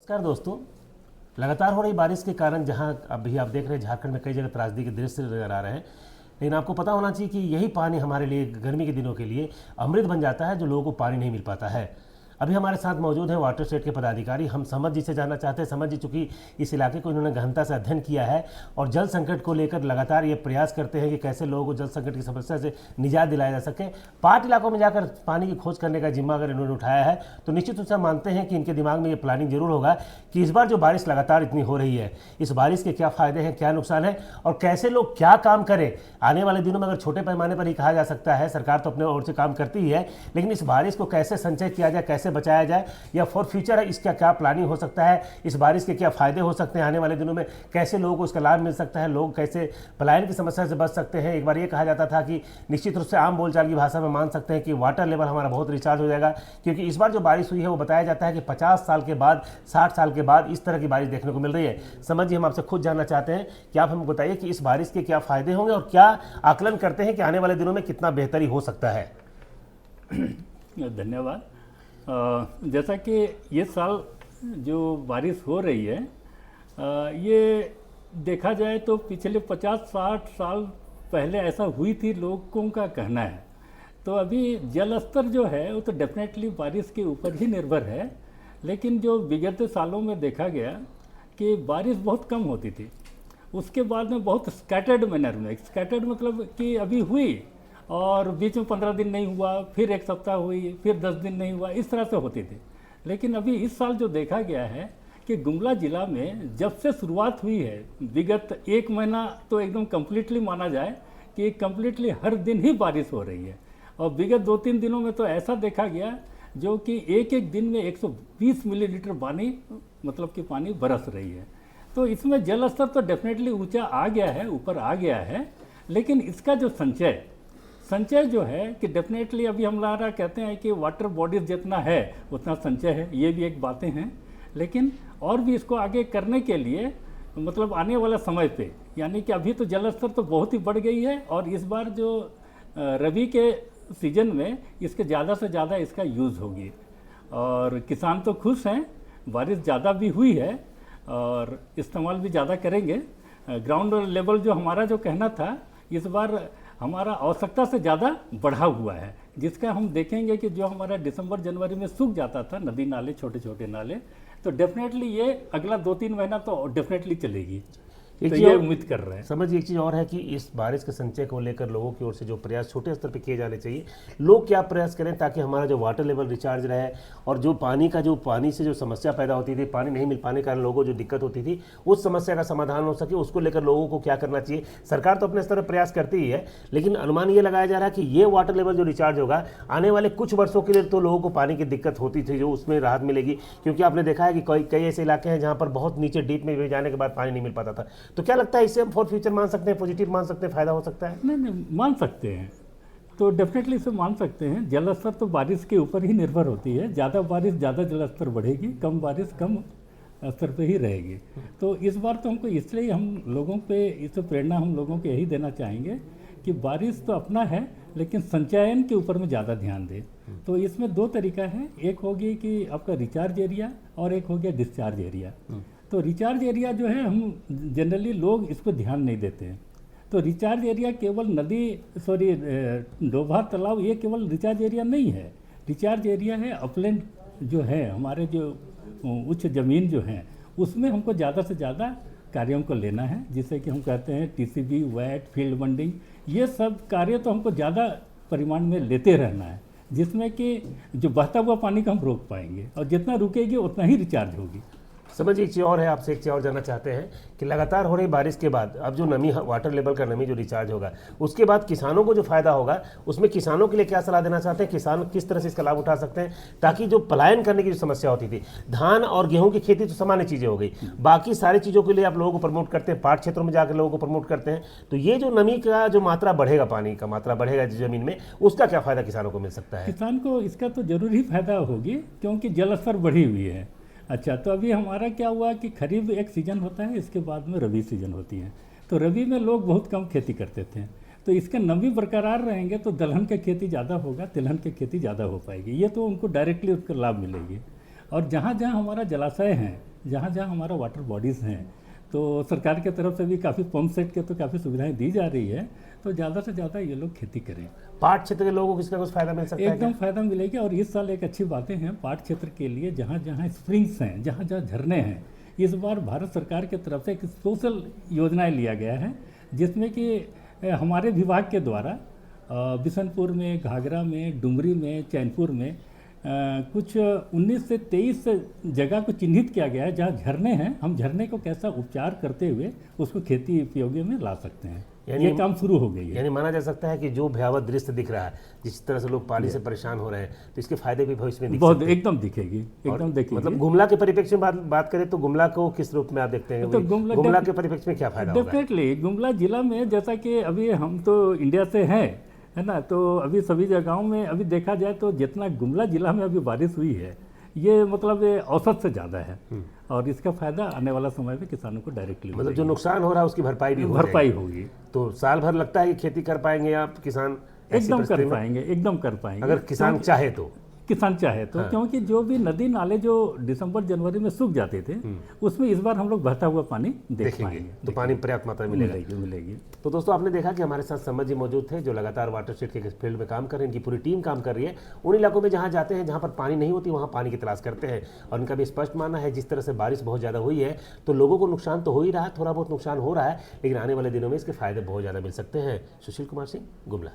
नमस्कार दोस्तों। लगातार हो रही बारिश के कारण जहां अभी आप देख रहे हैं झारखंड में कई जगह त्रासदी के दृश्य नजर आ रहे हैं, लेकिन आपको पता होना चाहिए कि यही पानी हमारे लिए गर्मी के दिनों के लिए अमृत बन जाता है, जो लोगों को पानी नहीं मिल पाता है। अभी हमारे साथ मौजूद हैं वाटर स्टेट के पदाधिकारी। हम समझ जी से जानना चाहते हैं। समझ जी चूँकि इस इलाके को इन्होंने गहनता से अध्ययन किया है और जल संकट को लेकर लगातार ये प्रयास करते हैं कि कैसे लोगों को जल संकट की समस्या से निजात दिलाया जा सके। पाट इलाकों में जाकर पानी की खोज करने का जिम्मा अगर इन्होंने उठाया है तो निश्चित रूप से हम मानते हैं कि इनके दिमाग में ये प्लानिंग जरूर होगा कि इस बार जो बारिश लगातार इतनी हो रही है, इस बारिश के क्या फ़ायदे हैं, क्या नुकसान है और कैसे लोग क्या काम करें आने वाले दिनों में। अगर छोटे पैमाने पर ही कहा जा सकता है, सरकार तो अपने ओर से काम करती ही है, लेकिन इस बारिश को कैसे संचय किया जाए, कैसे बचाया जाए या फॉर फ्यूचर इसका क्या प्लानिंग हो सकता है, इस बारिश के क्या फायदे हो सकते हैं आने वाले दिनों में, कैसे लोगों को इसका लाभ मिल सकता है, लोग कैसे पलायन की समस्या से बच सकते हैं। एक बार ये कहा जाता था कि निश्चित रूप से आम बोलचाल की भाषा में मान सकते हैं कि वाटर लेवल हमारा बहुत रिचार्ज हो जाएगा, क्योंकि इस बार जो बारिश हुई है वो बताया जाता है कि 50 साल के बाद, 60 साल के बाद इस तरह की बारिश देखने को मिल रही है। समझ जी, हम आपसे खुद जानना चाहते हैं कि आप हमको बताइए कि इस बारिश के क्या फायदे होंगे और क्या आकलन करते हैं कि आने वाले दिनों में कितना बेहतरी हो सकता है। धन्यवाद। जैसा कि ये साल जो बारिश हो रही है, ये देखा जाए तो पिछले 50-60 साल पहले ऐसा हुई थी, लोगों का कहना है। तो अभी जल स्तर जो है वो तो डेफिनेटली बारिश के ऊपर ही निर्भर है, लेकिन जो विगत सालों में देखा गया कि बारिश बहुत कम होती थी, उसके बाद में बहुत स्कैटर्ड मैनर में, स्कैटर्ड मतलब कि अभी हुई और बीच में 15 दिन नहीं हुआ, फिर एक सप्ताह हुई, फिर 10 दिन नहीं हुआ, इस तरह से होती थी। लेकिन अभी इस साल जो देखा गया है कि गुमला जिला में जब से शुरुआत हुई है, विगत एक महीना तो एकदम कम्प्लीटली माना जाए कि कम्प्लीटली हर दिन ही बारिश हो रही है। और विगत 2-3 दिनों में तो ऐसा देखा गया जो कि एक एक दिन में 120 मिलीलीटर पानी, मतलब कि पानी बरस रही है। तो इसमें जल स्तर तो डेफिनेटली ऊँचा आ गया है, ऊपर आ गया है, लेकिन इसका जो संचय जो है कि डेफिनेटली अभी हमारा कहते हैं कि वाटर बॉडीज जितना है उतना संचय है, ये भी एक बातें हैं। लेकिन और भी इसको आगे करने के लिए, मतलब आने वाला समय पे, यानी कि अभी तो जल स्तर तो बहुत ही बढ़ गई है और इस बार जो रबी के सीजन में इसके ज़्यादा से ज़्यादा इसका यूज़ होगी। और किसान तो खुश हैं, बारिश ज़्यादा भी हुई है और इस्तेमाल भी ज़्यादा करेंगे। ग्राउंड लेवल जो हमारा जो कहना था, इस बार हमारा आवश्यकता से ज़्यादा बढ़ा हुआ है, जिसका हम देखेंगे कि जो हमारा दिसंबर जनवरी में सूख जाता था नदी नाले, छोटे छोटे नाले, तो डेफिनेटली ये अगला 2-3 महीना तो डेफिनेटली चलेगी। तो ये उम्मीद कर रहे हैं। समझ एक चीज़ और है कि इस बारिश के संचय को लेकर लोगों की ओर से जो प्रयास छोटे स्तर पर किए जाने चाहिए, लोग क्या प्रयास करें ताकि हमारा जो वाटर लेवल रिचार्ज रहे और जो पानी से जो समस्या पैदा होती थी, पानी नहीं मिल पाने के कारण लोगों को जो दिक्कत होती थी, उस समस्या का समाधान हो सके, उसको लेकर लोगों को क्या करना चाहिए। सरकार तो अपने स्तर पर प्रयास करती ही है, लेकिन अनुमान ये लगाया जा रहा है कि ये वाटर लेवल जो रिचार्ज होगा आने वाले कुछ वर्षों के लिए तो लोगों को पानी की दिक्कत होती थी, जो उसमें राहत मिलेगी। क्योंकि आपने देखा है कि कई ऐसे इलाके हैं जहाँ पर बहुत नीचे डीप में जाने के बाद पानी नहीं मिल पाता था। तो क्या लगता है, इससे फॉर फ्यूचर मान सकते हैं, पॉजिटिव मान सकते हैं, फायदा हो सकता है? नहीं, मान सकते हैं, तो डेफिनेटली इसे मान सकते हैं। जल स्तर तो बारिश के ऊपर ही निर्भर होती है, ज़्यादा बारिश ज़्यादा जल स्तर बढ़ेगी, कम बारिश कम स्तर पे ही रहेगी। तो इस बार तो हमको इसलिए हम लोगों पे इससे प्रेरणा हम लोगों को यही देना चाहेंगे कि बारिश तो अपना है, लेकिन संचयन के ऊपर में ज़्यादा ध्यान दें। तो इसमें 2 तरीका है, एक होगी कि आपका रिचार्ज एरिया और एक हो गया डिस्चार्ज एरिया। तो रिचार्ज एरिया जो है, हम जनरली लोग इस पर ध्यान नहीं देते हैं। तो रिचार्ज एरिया केवल डोभा तालाब, ये केवल रिचार्ज एरिया नहीं है। रिचार्ज एरिया है अपलैंड जो है, हमारे जो उच्च ज़मीन जो हैं, उसमें हमको ज़्यादा से ज़्यादा कार्यों को लेना है, जिससे कि हम कहते हैं टीसीबी, वैट, फील्ड बंडिंग, ये सब कार्य तो हमको ज़्यादा परिमाण में लेते रहना है, जिसमें कि जो बहता हुआ पानी को हम रोक पाएंगे और जितना रुकेगी उतना ही रिचार्ज होगी। समझ एक चीज़ और है, आपसे एक चीज़ और जानना चाहते हैं कि लगातार हो रही बारिश के बाद अब जो नमी, वाटर लेवल का नमी जो रिचार्ज होगा, उसके बाद किसानों को जो फायदा होगा, उसमें किसानों के लिए क्या सलाह देना चाहते हैं, किसान किस तरह से इसका लाभ उठा सकते हैं ताकि जो पलायन करने की जो समस्या होती थी, धान और गेहूं की खेती तो सामान्य चीज़ें हो गई, बाकी सारी चीज़ों के लिए आप लोगों को प्रमोट करते हैं, पाट क्षेत्रों में जाकर लोगों को प्रमोट करते हैं, तो ये जो नमी का जो मात्रा बढ़ेगा, पानी का मात्रा बढ़ेगा जमीन में, उसका क्या फायदा किसानों को मिल सकता है? किसान को इसका तो जरूर ही फायदा होगी, क्योंकि जल स्तर बढ़ी हुई है। अच्छा, तो अभी हमारा क्या हुआ कि खरीफ एक सीज़न होता है, इसके बाद में रबी सीज़न होती है। तो रबी में लोग बहुत कम खेती करते थे, तो इसका नमी बरकरार रहेंगे तो दलहन की खेती ज़्यादा होगा, तिलहन की खेती ज़्यादा हो पाएगी, ये तो उनको डायरेक्टली उसका लाभ मिलेगी। और जहाँ जहाँ हमारा जलाशय हैं, जहाँ जहाँ हमारा वाटर बॉडीज़ हैं, तो सरकार की तरफ से भी काफ़ी पंप सेट के तो काफ़ी सुविधाएं दी जा रही है, तो ज़्यादा से ज़्यादा ये लोग खेती करें। पाट क्षेत्र के लोगों को किसी का कुछ फायदा मिल सकता है एकदम फ़ायदा मिलेगा। और इस साल एक अच्छी बातें हैं पाट क्षेत्र के लिए, जहाँ जहाँ स्प्रिंग्स हैं, जहाँ जहाँ झरने हैं, इस बार भारत सरकार की तरफ से एक सोशल योजनाएं लिया गया है, जिसमें कि हमारे विभाग के द्वारा बिशनपुर में, घाघरा में, डुमरी में, चैनपुर में कुछ 19 से 23 जगह को चिन्हित किया गया है जहाँ झरने हैं। हम झरने को कैसा उपचार करते हुए उसको खेती उपयोगी में ला सकते हैं, ये काम शुरू हो गई है। यानी माना जा सकता है कि जो भयावह दृश्य दिख रहा है, जिस तरह से लोग पानी से परेशान हो रहे हैं, तो इसके फायदे भी भविष्य में दिख बहुत सकते हैं। एकदम दिखेगी, एकदम दिखेगी। मतलब गुमला के परिप्रेक्ष्य में बात करें तो गुमला को किस रूप में आप देखते हैं? तो गुमला के परिप्रेक्ष्य में क्या फायदा होगा? डेफिनेटली गुमला जिला में, जैसा कि अभी हम तो इंडिया से हैं, है ना, तो अभी सभी जगहों में अभी देखा जाए तो जितना गुमला जिला में अभी बारिश हुई है, ये मतलब ये औसत से ज़्यादा है, और इसका फायदा आने वाला समय में किसानों को डायरेक्टली मतलब जो नुकसान हो रहा है उसकी भरपाई भी भरपाई होगी। तो साल भर लगता है कि खेती कर पाएंगे आप किसान? एकदम कर पाएंगे, एकदम कर पाएंगे, अगर किसान चाहे तो। किसान चाहे तो, क्योंकि जो भी नदी नाले जो दिसंबर जनवरी में सूख जाते थे, उसमें इस बार हम लोग बहता हुआ पानी देख पाएंगे, तो पानी पर्याप्त मात्रा में मिलेगी। तो दोस्तों, आपने देखा कि हमारे साथ समझ जी मौजूद थे, जो लगातार वाटरशेड के फील्ड में काम कर रहे हैं। इनकी पूरी टीम काम कर रही है। उन इलाकों में जहाँ जाते हैं जहाँ पर पानी नहीं होती, वहाँ पानी की तलाश करते हैं। और इनका भी स्पष्ट मानना है, जिस तरह से बारिश बहुत ज़्यादा हुई है तो लोगों को नुकसान तो हो ही रहा है, थोड़ा बहुत नुकसान हो रहा है, लेकिन आने वाले दिनों में इसके फायदे बहुत ज़्यादा मिल सकते हैं। सुशील कुमार सिंह, गुमला।